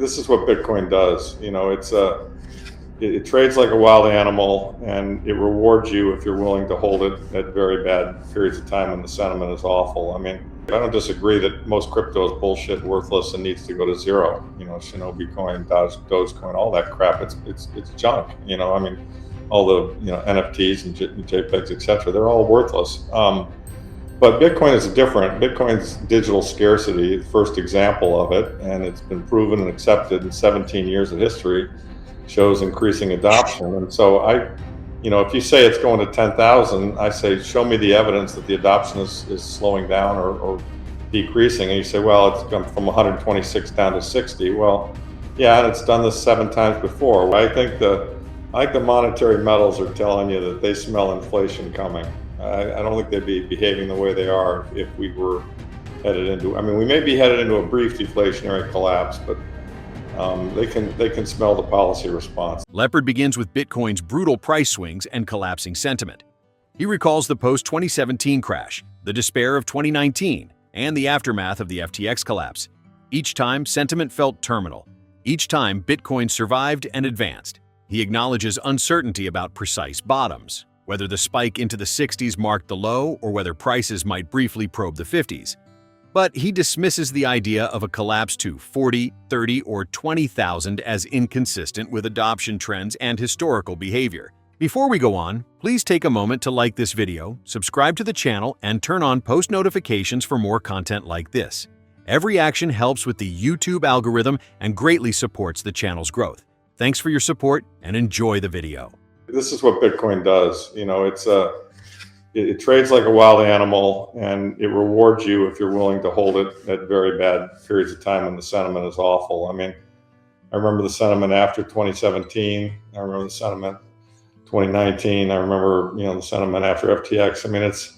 This is what Bitcoin does. It trades like a wild animal, and it rewards you if you're willing to hold it at very bad periods of time when the sentiment is awful. I mean, I don't disagree that most crypto is bullshit, worthless, and needs to go to zero. Shinobi coin, Dogecoin, all that crap. It's junk. All the NFTs and JPEGs, etc. They're all worthless. But Bitcoin is different. Bitcoin's digital scarcity, the first example of it, and it's been proven and accepted in 17 years of history, shows increasing adoption. And so if you say it's going to 10,000, I say, show me the evidence that the adoption is slowing down or decreasing. And you say, well, it's gone from 126 down to 60. Well, yeah, and it's done this 7 times before. I think the monetary metals are telling you that they smell inflation coming. I don't think they'd be behaving the way they are if we were headed into, we may be headed into a brief deflationary collapse, but they can smell the policy response. Lepard begins with Bitcoin's brutal price swings and collapsing sentiment. He recalls the post-2017 crash, the despair of 2019, and the aftermath of the FTX collapse. Each time, sentiment felt terminal. Each time, Bitcoin survived and advanced. He acknowledges uncertainty about precise bottoms, whether the spike into the 60s marked the low or whether prices might briefly probe the 50s. But he dismisses the idea of a collapse to 40, 30, or 20,000 as inconsistent with adoption trends and historical behavior. Before we go on, please take a moment to like this video, subscribe to the channel, and turn on post notifications for more content like this. Every action helps with the YouTube algorithm and greatly supports the channel's growth. Thanks for your support and enjoy the video. This is what Bitcoin does. It trades like a wild animal, and it rewards you if you're willing to hold it at very bad periods of time when the sentiment is awful. I remember the sentiment after 2017. I remember the sentiment 2019. I remember the sentiment after FTX.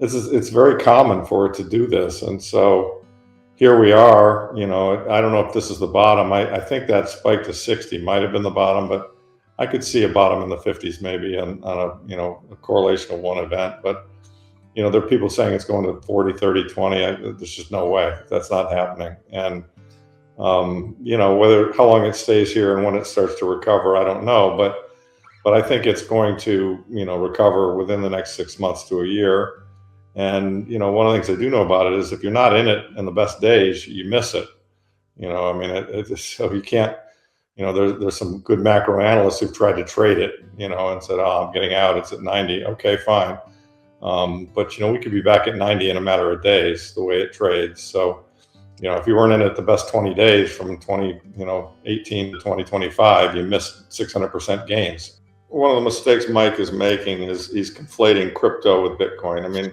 It's very common for it to do this, and so here we are. I don't know if this is the bottom. I think that spike to 60 might have been the bottom, but I could see a bottom in the 50s maybe on a correlation of one event. But there are people saying it's going to 40, 30, 20. There's just no way. That's not happening. And how long it stays here and when it starts to recover, I don't know. But I think it's going to recover within the next 6 months to a year. And one of the things I do know about it is if you're not in it in the best days, you miss it. So you can't. There's some good macro analysts who've tried to trade it, and said, oh, I'm getting out, it's at 90. Okay, fine. But, we could be back at 90 in a matter of days, the way it trades. So, if you weren't in it the best 20 days from 2018 to 2025, you missed 600% gains. One of the mistakes Mike is making is he's conflating crypto with Bitcoin.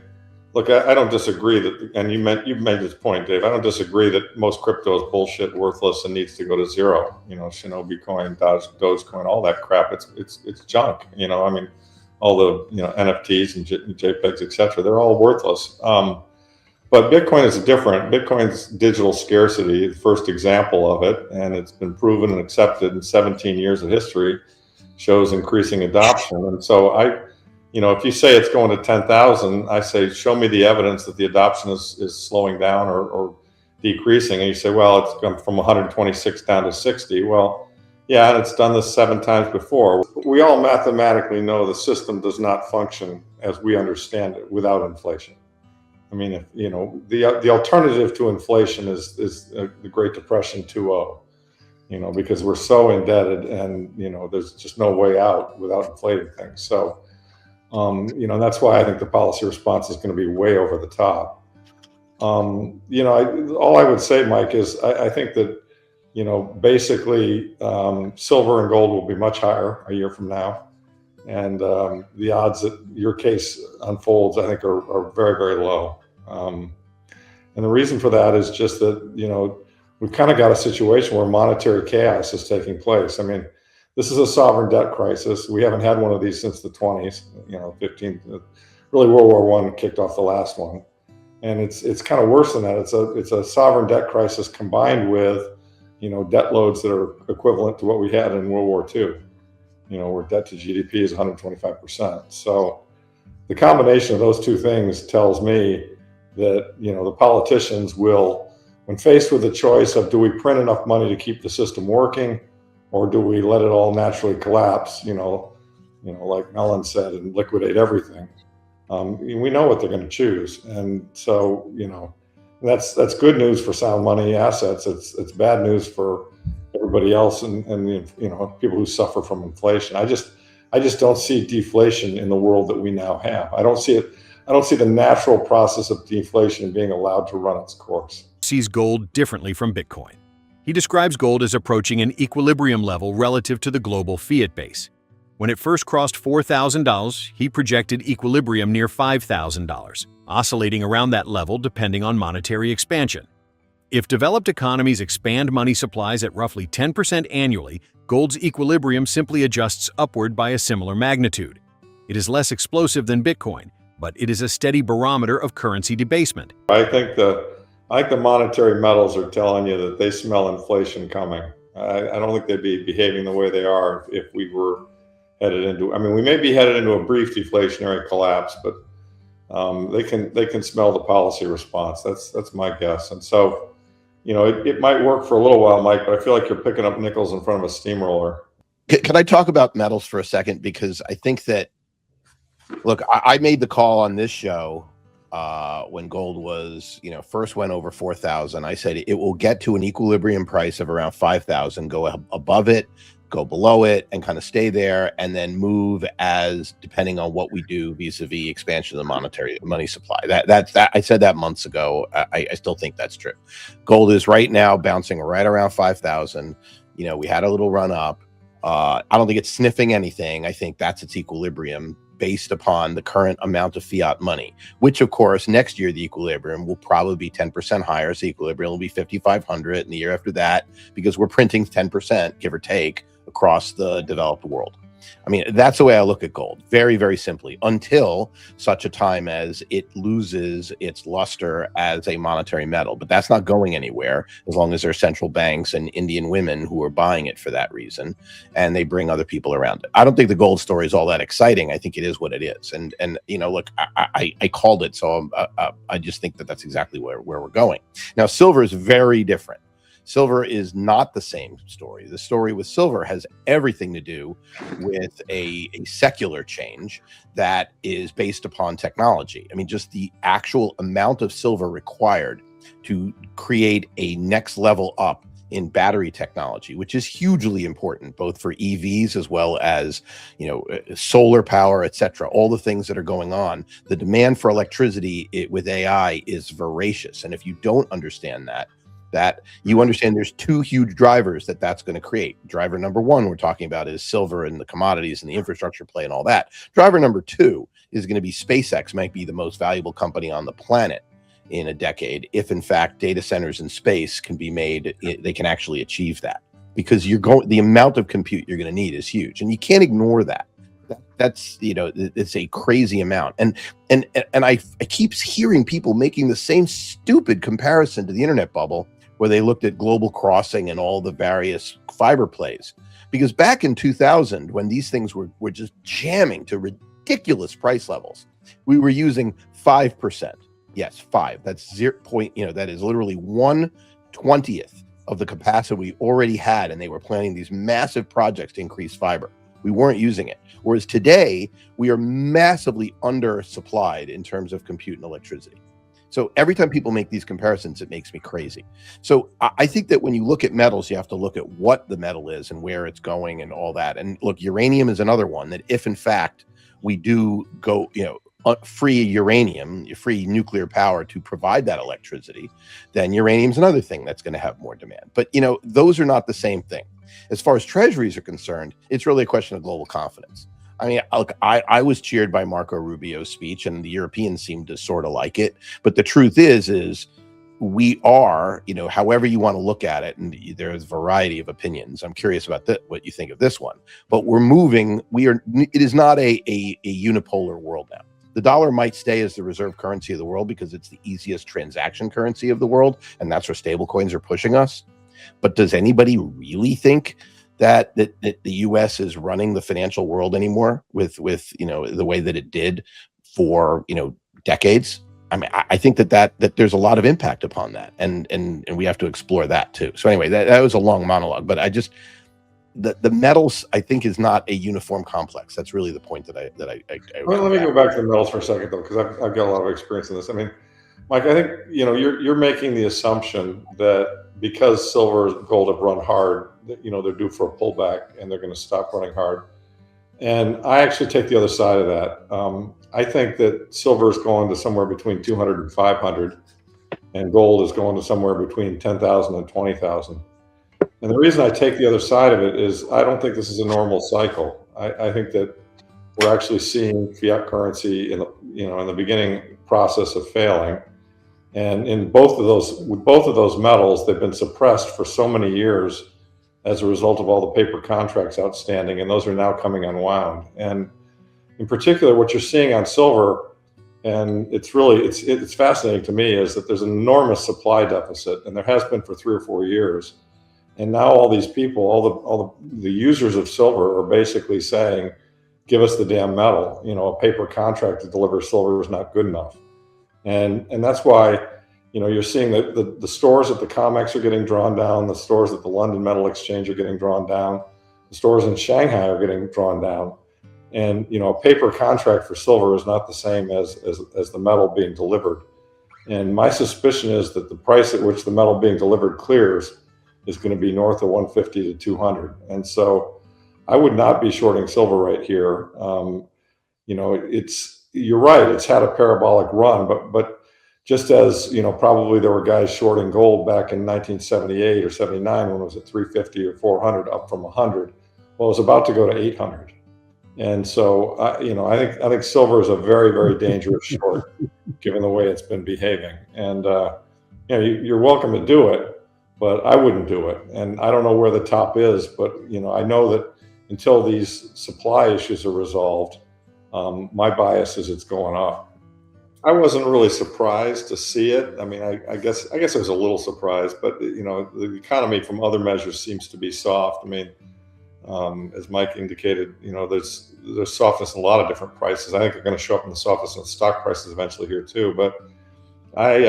Look, I don't disagree that, and you've made this point, Dave. I don't disagree that most crypto is bullshit, worthless, and needs to go to zero. Shinobi coin, Dogecoin, all that crap. It's junk. All the NFTs and JPEGs, etc. They're all worthless. But Bitcoin is different. Bitcoin's digital scarcity, the first example of it, and it's been proven and accepted in 17 years of history, shows increasing adoption. And so if you say it's going to 10,000, I say, show me the evidence that the adoption is slowing down or decreasing. And you say, well, it's gone from 126 down to 60. Well, yeah, and it's done this 7 times before. We all mathematically know the system does not function as we understand it without inflation. The alternative to inflation is the Great Depression 2.0, because we're so indebted and, there's just no way out without inflating things. So, that's why I think the policy response is going to be way over the top. All I would say, Mike, is I think that, basically silver and gold will be much higher a year from now. And the odds that your case unfolds, I think, are very, very low. And the reason for that is just that, we've kind of got a situation where monetary chaos is taking place. This is a sovereign debt crisis. We haven't had one of these since the 20s, 15, really World War I kicked off the last one. And it's kind of worse than that. It's a sovereign debt crisis combined with, debt loads that are equivalent to what we had in World War II, where debt to GDP is 125%. So the combination of those two things tells me that, the politicians will when faced with the choice of, do we print enough money to keep the system working, or do we let it all naturally collapse, like Mellon said, and liquidate everything? We know what they're going to choose. And so, that's good news for sound money assets. It's bad news for everybody else, and people who suffer from inflation. I just don't see deflation in the world that we now have. I don't see it. I don't see the natural process of deflation being allowed to run its course. Sees gold differently from Bitcoin. He describes gold as approaching an equilibrium level relative to the global fiat base. When it first crossed $4,000, he projected equilibrium near $5,000, oscillating around that level depending on monetary expansion. If developed economies expand money supplies at roughly 10% annually, gold's equilibrium simply adjusts upward by a similar magnitude. It is less explosive than Bitcoin, but it is a steady barometer of currency debasement. I think the monetary metals are telling you that they smell inflation coming. I don't think they'd be behaving the way they are if we were headed into. We may be headed into a brief deflationary collapse, but they can smell the policy response. That's my guess. And so, it might work for a little while, Mike, but I feel like you're picking up nickels in front of a steamroller. Can I talk about metals for a second? Because I think that, look, I made the call on this show when gold was, first went over 4,000. I said it will get to an equilibrium price of around 5,000, go above it, go below it, and kind of stay there, and then move as depending on what we do vis-a-vis expansion of the monetary money supply. That I said that months ago. I still think that's true. Gold is right now bouncing right around 5,000. We had a little run up. I don't think it's sniffing anything. I think that's its equilibrium based upon the current amount of fiat money, which of course next year the equilibrium will probably be 10% higher. So the equilibrium will be 5,500, and the year after that, because we're printing 10%, give or take, across the developed world. That's the way I look at gold, very, very simply, until such a time as it loses its luster as a monetary metal. But that's not going anywhere as long as there are central banks and Indian women who are buying it for that reason, and they bring other people around it. I don't think the gold story is all that exciting. I think it is what it is. And look, I called it, so I just think that that's exactly where we're going. Now, silver is very different. Silver is not the same story. The story with silver has everything to do with a secular change that is based upon technology. Just the actual amount of silver required to create a next level up in battery technology, which is hugely important, both for EVs as well as, solar power, etc. All the things that are going on. The demand for electricity with AI is voracious. And if you don't understand that you understand there's two huge drivers that's going to create. Driver number one we're talking about is silver and the commodities and the infrastructure play and all that. Driver number two is going to be SpaceX might be the most valuable company on the planet in a decade, if in fact data centers in space can be made, they can actually achieve that, because the amount of compute you're going to need is huge, and you can't ignore that. That's it's a crazy amount, and I keep hearing people making the same stupid comparison to the internet bubble, where they looked at Global Crossing and all the various fiber plays. Because back in 2000, when these things were just jamming to ridiculous price levels, we were using 5%. Yes, 5. That's 0. That is literally 1/20th of the capacity we already had, and they were planning these massive projects to increase fiber. We weren't using it. Whereas today, we are massively undersupplied in terms of compute and electricity. So every time people make these comparisons, it makes me crazy. So I think that when you look at metals, you have to look at what the metal is and where it's going and all that. And look, uranium is another one that if in fact we do go, free uranium, free nuclear power to provide that electricity, then uranium is another thing that's going to have more demand. But, those are not the same thing. As far as treasuries are concerned, it's really a question of global confidence. I was cheered by Marco Rubio's speech, and the Europeans seemed to sort of like it. But the truth is we are, however you want to look at it, and there's a variety of opinions. I'm curious about what you think of this one. But we're moving. It is not a unipolar world now. The dollar might stay as the reserve currency of the world because it's the easiest transaction currency of the world, and that's where stablecoins are pushing us. But does anybody really think that the U.S. is running the financial world anymore with the way that it did for decades? I mean, I think that there's a lot of impact upon that, and we have to explore that too. So anyway, that was a long monologue, but I just the metals, I think, is not a uniform complex. That's really the point that I Well, let me go back to the metals for a second, though, because I've got a lot of experience in this. I mean, Mike, I think you're making the assumption that because silver and gold have run hard, that they're due for a pullback and they're going to stop running hard. And I actually take the other side of that. I think that silver is going to somewhere between 200 and 500, and gold is going to somewhere between 10,000 and 20,000. And the reason I take the other side of it is I don't think this is a normal cycle. I think that we're actually seeing fiat currency in the beginning process of failing. And in with both of those metals, they've been suppressed for so many years as a result of all the paper contracts outstanding, and those are now coming unwound. And in particular, what you're seeing on silver, and it's fascinating to me, is that there's an enormous supply deficit, and there has been for 3 or 4 years. And now all these people, all the users of silver, are basically saying, "Give us the damn metal." A paper contract to deliver silver is not good enough, and that's why you're seeing that the stores at the COMEX are getting drawn down, the stores at the London Metal Exchange are getting drawn down, the stores in Shanghai are getting drawn down, and a paper contract for silver is not the same as the metal being delivered. And my suspicion is that the price at which the metal being delivered clears is going to be north of 150 to 200. And so I would not be shorting silver right here. You're right, it's had a parabolic run, but just as probably there were guys shorting gold back in 1978 or 79 when it was at 350 or 400, up from 100. Well, it was about to go to 800. And so I think silver is a very, very dangerous short, given the way it's been behaving. And you're welcome to do it, but I wouldn't do it. And I don't know where the top is, but I know that until these supply issues are resolved, my bias is it's going up. I wasn't really surprised to see it. I mean, I guess I was a little surprised, but the economy from other measures seems to be soft. I mean, as Mike indicated, there's softness in a lot of different prices. I think they're going to show up in the softness in stock prices eventually here too. But I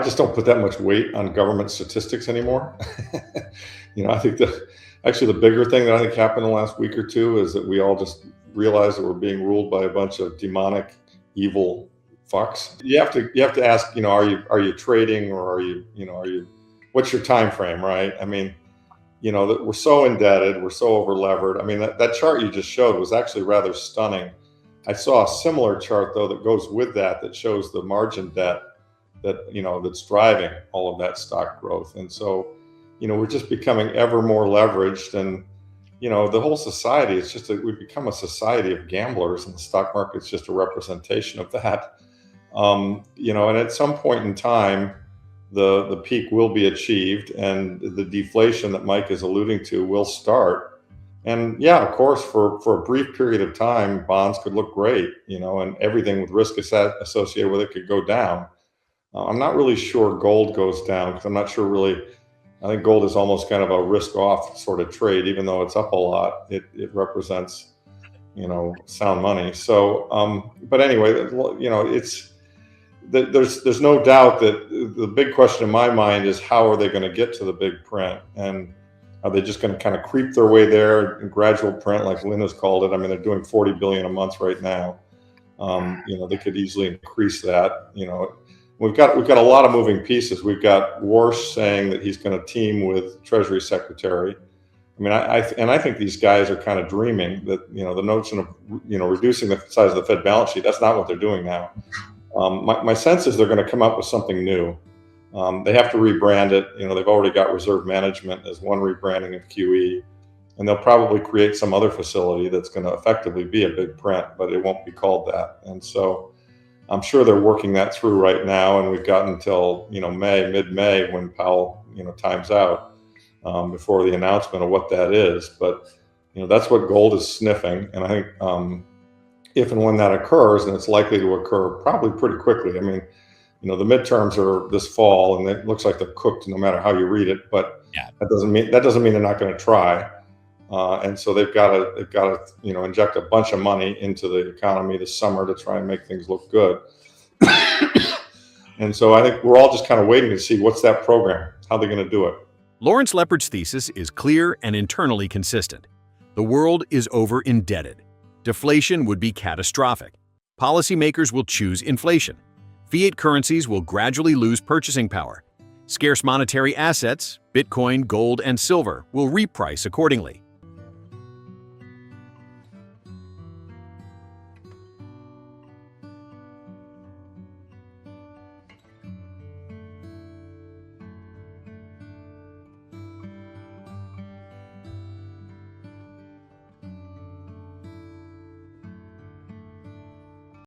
just don't put that much weight on government statistics anymore. I think the bigger thing that I think happened in the last week or two is that we all just realized that we're being ruled by a bunch of demonic, evil fucks. You have to ask, are you trading, or are you what's your time frame, right? I mean, that we're so indebted, we're so over levered. I mean, that chart you just showed was actually rather stunning. I saw a similar chart though that goes with that shows the margin debt that's driving all of that stock growth. And so, we're just becoming ever more leveraged, and the whole society is we've become a society of gamblers, and the stock market's just a representation of that. And at some point in time, the peak will be achieved, and the deflation that Mike is alluding to will start. And yeah, of course, for a brief period of time, bonds could look great, and everything with risk associated with it could go down. I'm not really sure gold goes down, because I'm not sure really. I think gold is almost kind of a risk-off sort of trade, even though it's up a lot. It represents, sound money. So, but anyway, there's no doubt that the big question in my mind is, how are they going to get to the big print, and are they just going to kind of creep their way there in gradual print, like Linda's called it? I mean, they're doing 40 billion a month right now. They could easily increase that. We've got a lot of moving pieces. We've got Warsh saying that he's going to team with Treasury Secretary. I mean, I think these guys are kind of dreaming that the notion of reducing the size of the Fed balance sheet. That's not what they're doing now. My sense is they're going to come up with something new. They have to rebrand it. They've already got reserve management as one rebranding of QE, and they'll probably create some other facility that's going to effectively be a big print, but it won't be called that. And so I'm sure they're working that through right now, and we've got until mid-May when Powell times out before the announcement of what that is. But that's what gold is sniffing, and I think if and when that occurs, and it's likely to occur probably pretty quickly. I mean, the midterms are this fall, and it looks like they're cooked no matter how you read it. But yeah, that doesn't mean they're not going to try. And so they've got to inject a bunch of money into the economy this summer to try and make things look good. And so I think we're all just kind of waiting to see what's that program, how they're going to do it. Lawrence Lepard's thesis is clear and internally consistent. The world is over-indebted. Deflation would be catastrophic. Policymakers will choose inflation. Fiat currencies will gradually lose purchasing power. Scarce monetary assets, Bitcoin, gold, and silver, will reprice accordingly.